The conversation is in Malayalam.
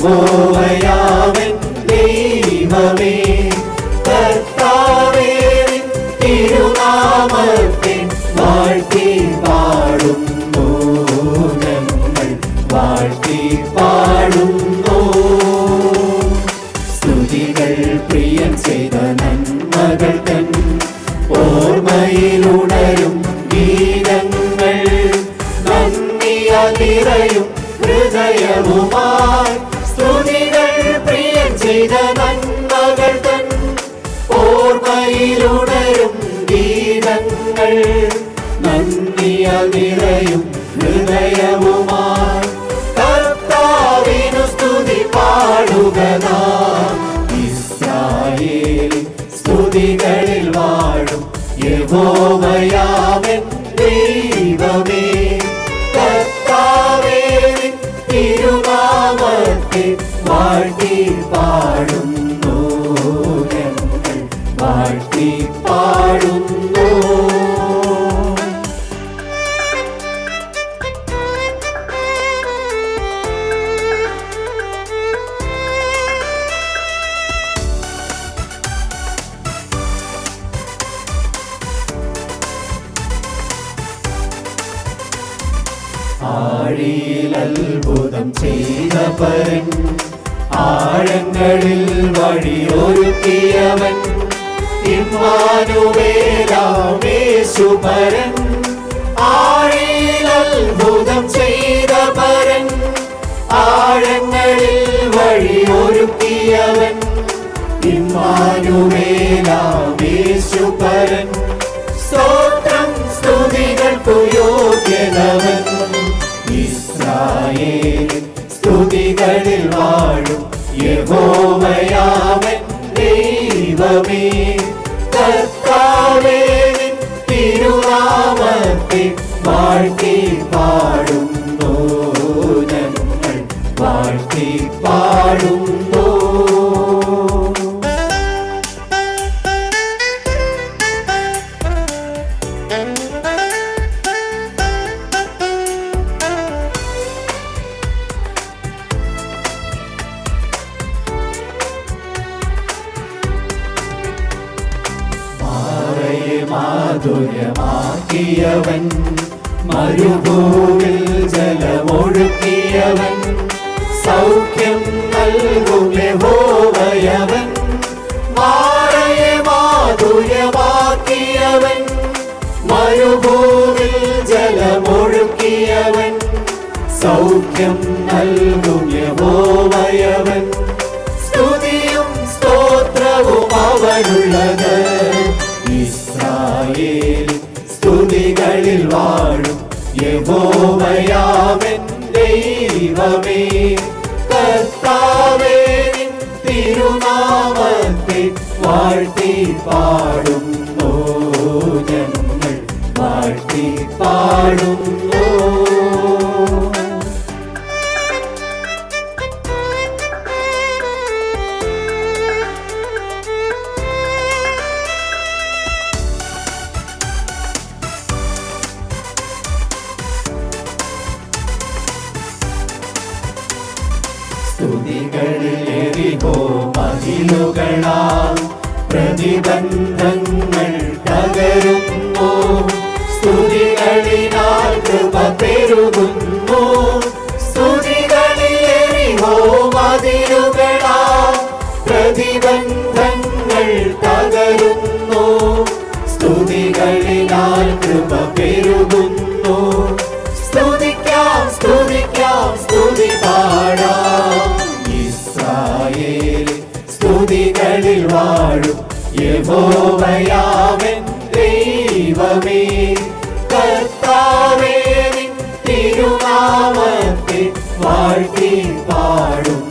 യഹോവയാവൻ ദൈവമേ കർത്താവേ നിൻ തിരുനാമത്തെ വാഴ്ത്തി പാടുന്നു ഞങ്ങൾ വാഴ്ത്തി പാടുന്നു സ്തുതികൾ പ്രിയൻ ചെയ്ത നന്മകൾ തൻ ഓർമ്മയിലുണരും ഗീതങ്ങൾ നന്ദിയാൽ നിറയും ഹൃദയവുമായി സ്തുതികൾ പ്രിയൻ ചെയ്ത നന്മകൾ തൻ ഓർമ്മയിലുണരും ഗീതങ്ങൾ നന്ദിയാൽ നിറയും ഹൃദയവുമായി കർത്താവിനു സ്തുതി പാടുക നാം ഇസ്രായേലിൻ സ്തുതികളിൽ വാഴും യഹോവയാവൻ ദൈവമേ കർത്താവേ നിൻ തിരുനാമത്തെ വാഴ്ത്തി പാടുന്നു ഞങ്ങൾ വാഴ്ത്തി പാടുന്നു ആഴിയിൽ അത്ഭുതം ചെയ്തവൻ ആഴങ്ങളിൽ വഴിയൊരുക്കിയവൻ ഇമ്മാനുവേലാമേശുപരൻ ആഴിയിൽ അത്ഭുതം ചെയ്തവൻ ആഴങ്ങളിൽ വഴിയൊരുക്കിയവൻ ഇമ്മാനുവേലാമേശുപരൻ സ്തോത്രം സ്തുതികൾക്കു യോഗ്യനവൻ ഇസ്രായേലിൻ സ്തുതികളിൽ വാഴും യഹോവയാവൻ ദൈവമേ കർത്താവേ നിൻ തിരുനാമത്തെ വാഴ്ത്തി പാടുന്നു ഞങ്ങൾ വാഴ്ത്തി പാടുന്നു മാധുര്യമാക്കിയവൻ മരുഭൂവിൽ ജലമൊഴുക്കിയവൻ സൗഖ്യം നൽകും യഹോവയവൻ മാറയെ മാധുര്യമാക്കിയവൻ മരുഭൂവിൽ ജലമൊഴുക്കിയവൻ സൗഖ്യം നൽകും യഹോവയവൻ സ്തുതിയും സ്തോത്രവും അവനുള്ളത് ഇസ്രായേലിൻ സ്തുതികളിൽ വാഴും യഹോവയാവൻ ദൈവമേ കർത്താവേ നിൻ തിരുനാമത്തെ വാഴ്ത്തി പാടുന്നു ഞങ്ങൾ വാഴ്ത്തി പാടുന്നു സ്തുതികളിൽ എരിഹോ മതിലുകളാൽ പ്രതിബന്ധങ്ങൾ തകരുന്നു സ്തുതികളിനാൽ കൃപ പെരുകുന്നു സ്തുതികളിൽ എരിഹോ മതിലുകളാൽ പ്രതിബന്ധങ്ങൾ തകരുന്നു സ്തുതികളിനാൽ കൃപ പെരുകുന്നു സ്തുതിക്കാം സ്തുതിക്കാം സ്തുതി പാടാം ഇസ്രായേലിൻ സ്തുതികളിൽ വാഴും യഹോവയാവൻ ദൈവമേ കർത്താവേ നിൻ തിരുനാമത്തെ വാഴ്ത്തി പാടും